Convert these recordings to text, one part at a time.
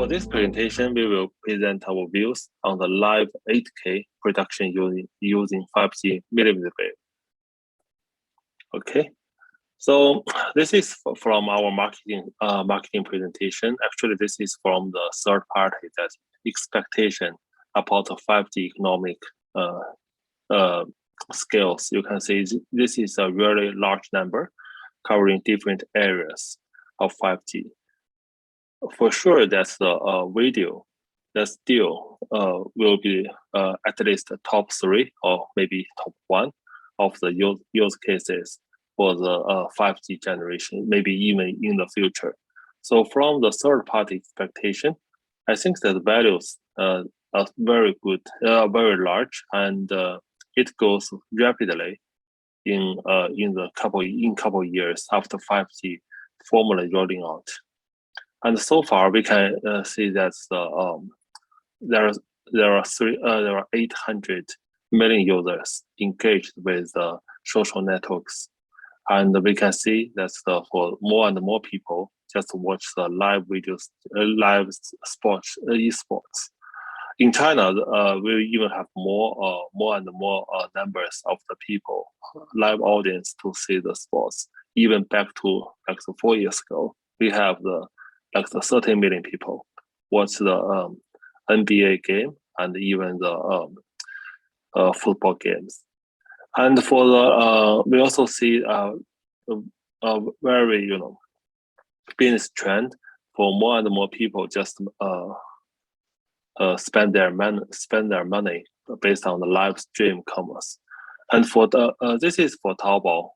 For this presentation, we will present our views on the live 8K production using 5G millimeter wave. Okay, so this is from our marketing presentation. Actually, this is from the third party that expectation about the 5G economic scales. You can see this is a really large number covering different areas of 5G. For sure, that's the video that still will be at least the top 3 or maybe top 1 of the use cases for the 5G generation, maybe even in the future. So from the third party expectation, I think that the values are very good, very large, and it goes rapidly in couple years after 5G formally rolling out. And so far, we can see that there are 800 million users engaged with social networks, and we can see that for more and more people just watch the live videos, live sports, esports. In China, we even have more and more numbers of the people, live audience to see the sports. Even back to 4 years ago, we have the 30 million people watch the NBA game and even the football games. And for the we also see a very business trend for more and more people just spend their money based on the live stream commerce. And for the this is for Taobao.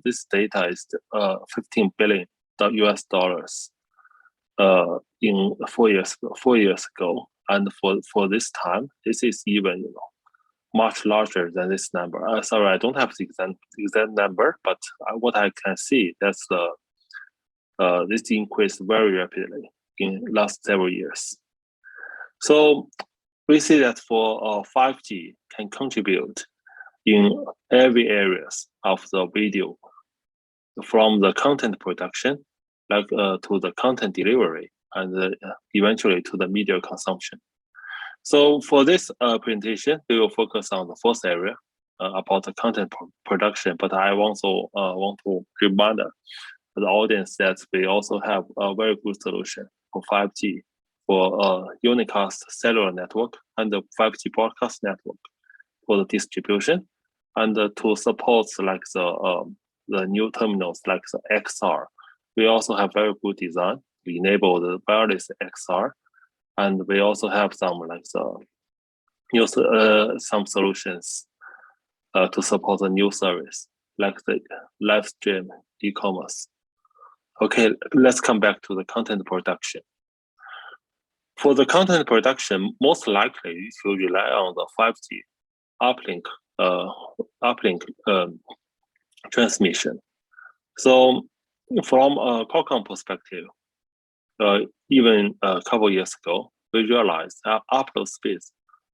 This data is $15 billion US dollars in 4 years ago, and for this time, this is even much larger than this number. Sorry, I don't have the exact number, but what I can see, that's this increased very rapidly in last several years. So we see that for 5G can contribute in every areas of the video, from the content production, to the content delivery, and eventually to the media consumption. So for this presentation, we will focus on the first area about the content production, but I also want to remind the audience that we also have a very good solution for 5G for unicast cellular network and the 5G broadcast network for the distribution, and to support the new terminals like the XR. We also have very good design. We enable the wireless XR, and we also have some some solutions to support the new service like the live stream e-commerce. Okay, let's come back to the content production. For the content production, most likely it will rely on the 5G uplink transmission. So from a Qualcomm perspective, even a couple years ago, we realized that upload speed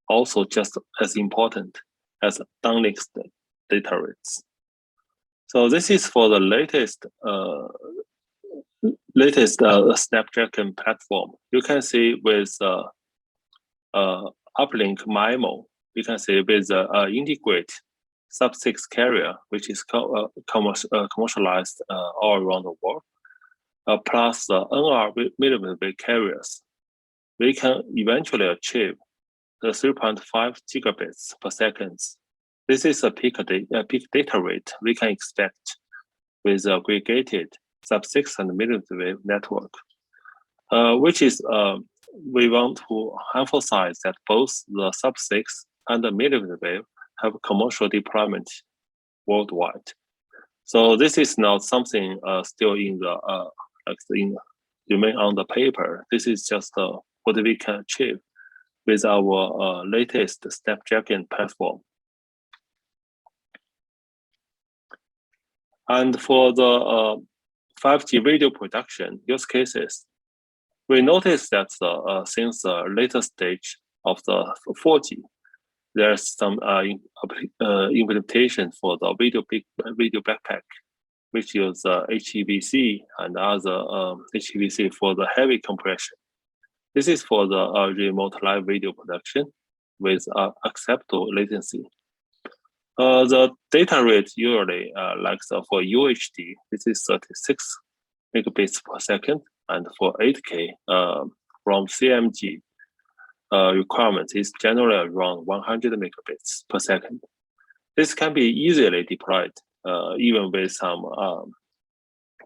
also just as important as downlink data rates. So this is for the latest Snapdragon platform. You can see with uplink MIMO, you can see with integrate sub-6 carrier, which is commercialized all around the world, plus the NR millimeter wave carriers, we can eventually achieve the 3.5 gigabits per second. This is a peak data rate we can expect with aggregated sub-6 and millimeter wave network, which is we want to emphasize that both the sub-6 and the millimeter wave have commercial deployment worldwide. So this is not something still in the remain on the paper. This is just what we can achieve with our latest Snapdragon platform. And for the 5G video production use cases, we noticed that since the later stage of the 4G, there's some implementation for the video backpack, which use HEVC and other HEVC for the heavy compression. This is for the remote live video production with acceptable latency. The data rate usually, for UHD, this is 36 megabits per second, and for 8K from CMG requirements is generally around 100 megabits per second. This can be easily deployed even with some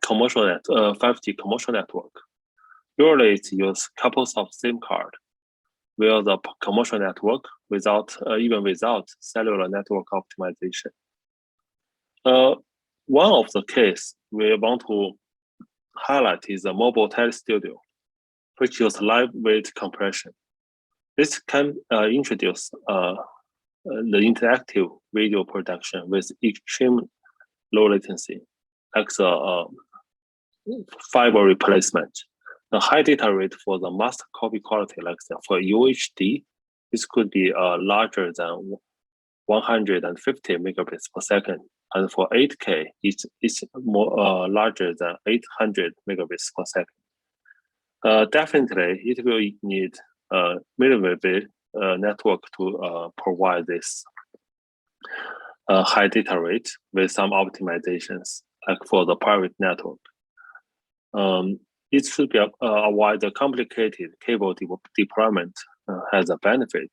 5G commercial network. Usually it uses couples of SIM card, where the commercial network even without cellular network optimization. One of the case we want to highlight is the mobile telestudio, which uses live weight compression. This can introduce the interactive video production with extreme low latency, like the fiber replacement. The high data rate for the master copy quality, like for UHD, this could be larger than 150 megabits per second. And for 8K, it's more larger than 800 megabits per second. Definitely, it will need a millimeter network to provide this high data rate with some optimizations, like for the private network. It should be avoid the complicated cable deployment has a benefit,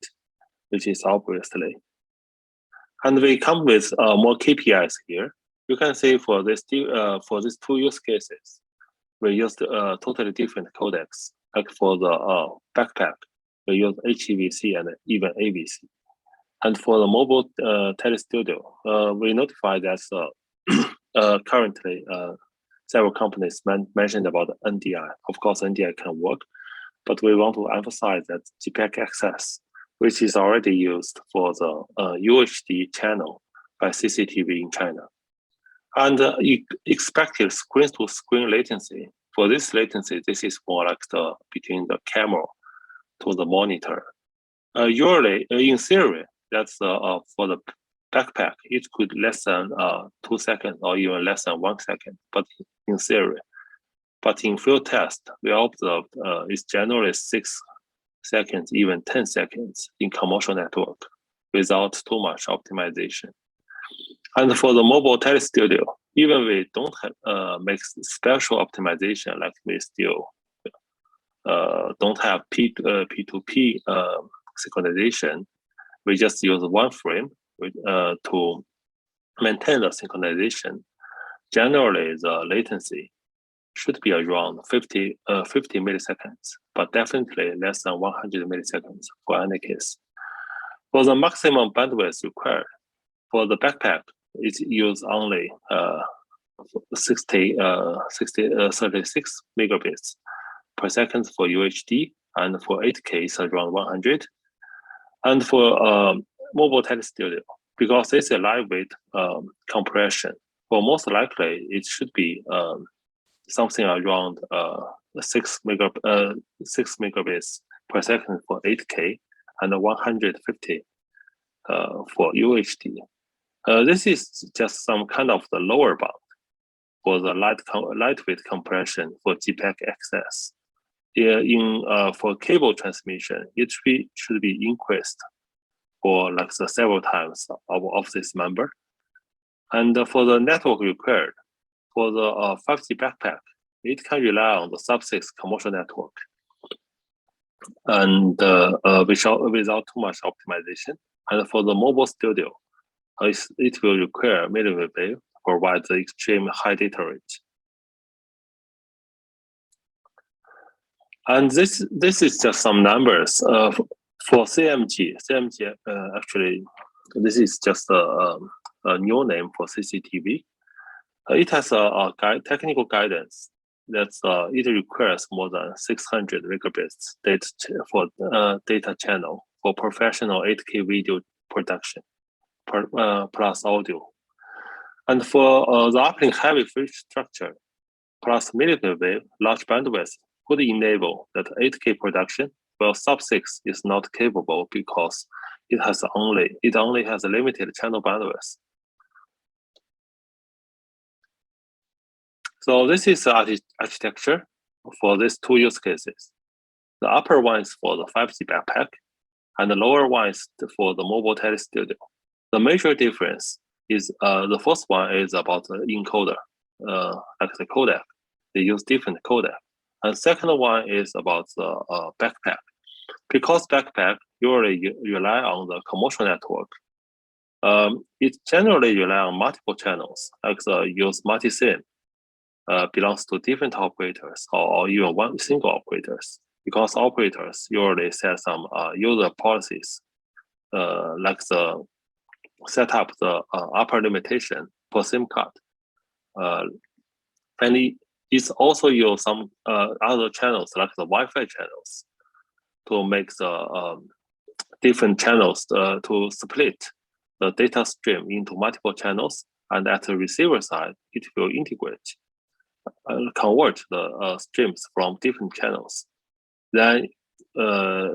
which is obviously. And we come with more KPIs here. You can see for these two use cases, we used totally different codecs. Like for the backpack, we use HEVC and even AVC. And for the mobile telestudio, we notify that currently several companies mentioned about NDI. Of course, NDI can work, but we want to emphasize that GPAC access, which is already used for the UHD channel by CCTV in China. And expected screen-to-screen latency. For this latency, this is more like between the camera to the monitor. Usually, in theory, that's for the backpack, it could less than 2 seconds or even less than 1 second, but in theory. But in field test, we observed it's generally 6 seconds, even 10 seconds in commercial network without too much optimization. And for the mobile telestudio, even we don't make special optimization, like we still don't have P2P synchronization. We just use one frame to maintain the synchronization. Generally, the latency should be around 50 milliseconds, but definitely less than 100 milliseconds for any case. For the maximum bandwidth required, for the backpack, it uses only 36 megabits per second for UHD, and for 8K, it's around 100. And for mobile telestudio, because it's a lightweight compression, well, most likely it should be something around 6 megabits per second for 8K and 150 for UHD. This is just some kind of the lower bound for the lightweight compression for GPAC access. For cable transmission, it should be increased for like the several times of this number. And for the network required, for the 5G backpack, it can rely on the sub-6 commercial network, and without too much optimization. And for the mobile studio, it will require millimeter wave to provide the extreme high data rate. And this is just some numbers for CMG. CMG actually, this is just a new name for CCTV. It has a technical guidance that it requires more than 600 megabits for data channel for professional 8K video production plus audio. And for the uplink heavy feature structure plus millimeter wave large bandwidth could enable that 8K production, while sub-6 is not capable because it only has a limited channel bandwidth. So this is the architecture for these two use cases. The upper one is for the 5G backpack, and the lower one is for the mobile telestudio. The major difference is the first one is about the encoder, like the codec. They use different codec. And second one is about the backpack. Because backpack usually rely on the commercial network, it generally rely on multiple channels, like the use multi-SIM, belongs to different operators or even one single operators, because operators usually set some user policies, like the set up the upper limitation per SIM card. And it's also use some other channels like the Wi-Fi channels to make the different channels to split the data stream into multiple channels, and at the receiver side, it will integrate, convert the streams from different channels, then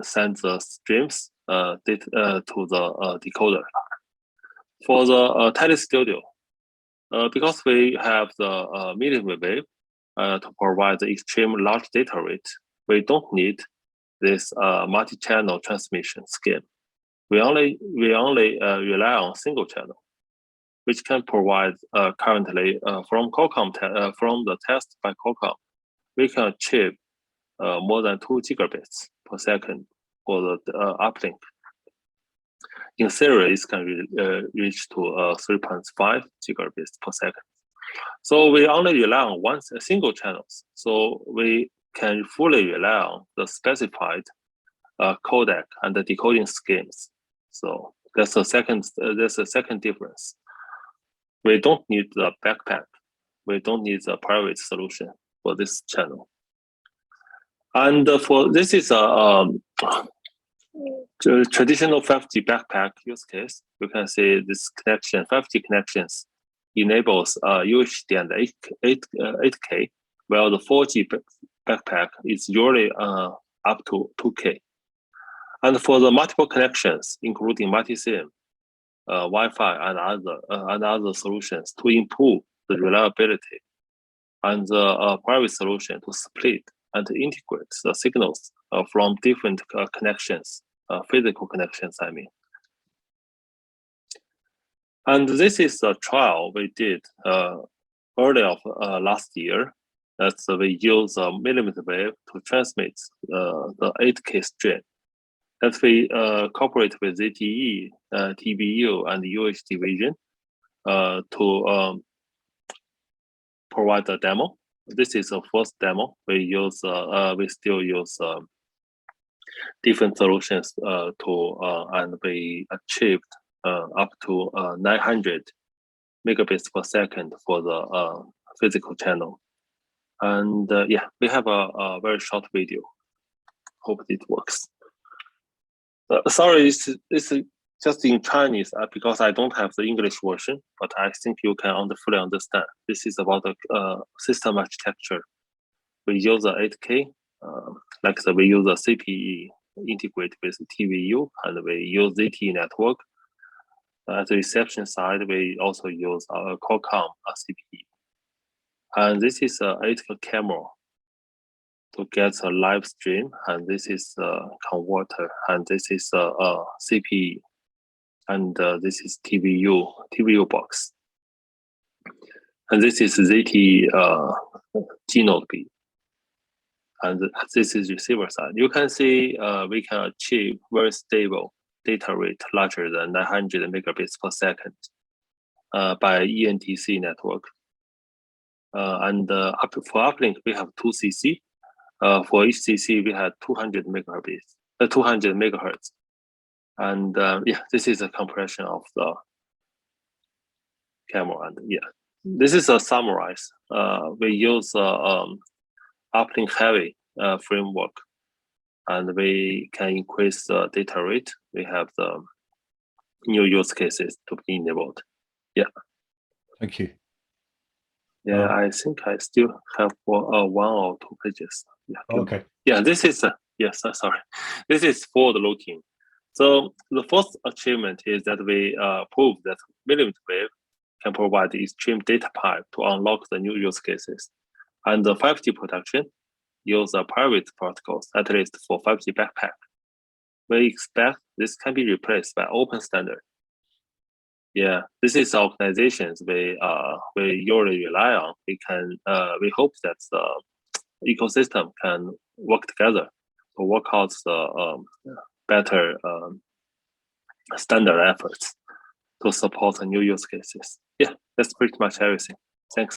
send the streams to the decoder. For the telestudio, because we have the millimeter wave to provide the extreme large data rate, we don't need this multi-channel transmission scheme. We only rely on single channel, which can provide currently from Qualcomm from the test by Qualcomm, we can achieve more than 2 gigabits per second for the uplink. In theory, it can reach to 3.5 gigabits per second. So we only rely on a single channels. So we can fully rely on the specified codec and the decoding schemes. So that's the second. That's the second difference. We don't need the backpack. We don't need the private solution for this channel. And for this is a traditional 5G backpack use case. You can see this connection, 5G connections enables UHD and 8K, while the 4G backpack is usually up to 2K. And for the multiple connections, including multi-SIM, Wi-Fi, and other solutions to improve the reliability, and the private solution to split and to integrate the signals from different connections, physical connections, I mean. And this is a trial we did early of last year. That's we use a millimeter wave to transmit the 8K stream. That we cooperate with ZTE, TBU, and UHD Vision to provide a demo. This is the first demo. We still use different solutions and we achieved up to 900 megabits per second for the physical channel. And yeah, we have a very short video. Hope it works. Sorry, it's just in Chinese because I don't have the English version, but I think you can fully understand. This is about the system architecture. We use the 8K, we use the CPE integrate with TVU, and we use ZTE network. At the reception side, we also use our Qualcomm CPE. And this is an 8K camera to get a live stream, and this is a converter, and this is a CPE, and this is TVU box, and this is ZTE G-Node B, and this is receiver side. You can see we can achieve very stable data rate larger than 900 megabits per second by ENTC network. And for uplink, we have 2 CC. For each CC, we had 200 megahertz. And yeah, this is a compression of the camera. And yeah, this is a summarize. We use uplink heavy framework, and we can increase the data rate. We have the new use cases to be enabled. Yeah. Thank you. Yeah, I think I still have 1 or 2 pages. Yeah. Okay. Yeah, this is yes. Sorry, this is forward-looking. So the first achievement is that we proved that millimeter wave can provide the extreme data pipe to unlock the new use cases, and the 5G protection use private protocols, at least for 5G backpack. We expect this can be replaced by open standard. Yeah, this is organizations we usually rely on. We hope that the ecosystem can work together to work out the better standard efforts to support new use cases. Yeah, that's pretty much everything. Thanks.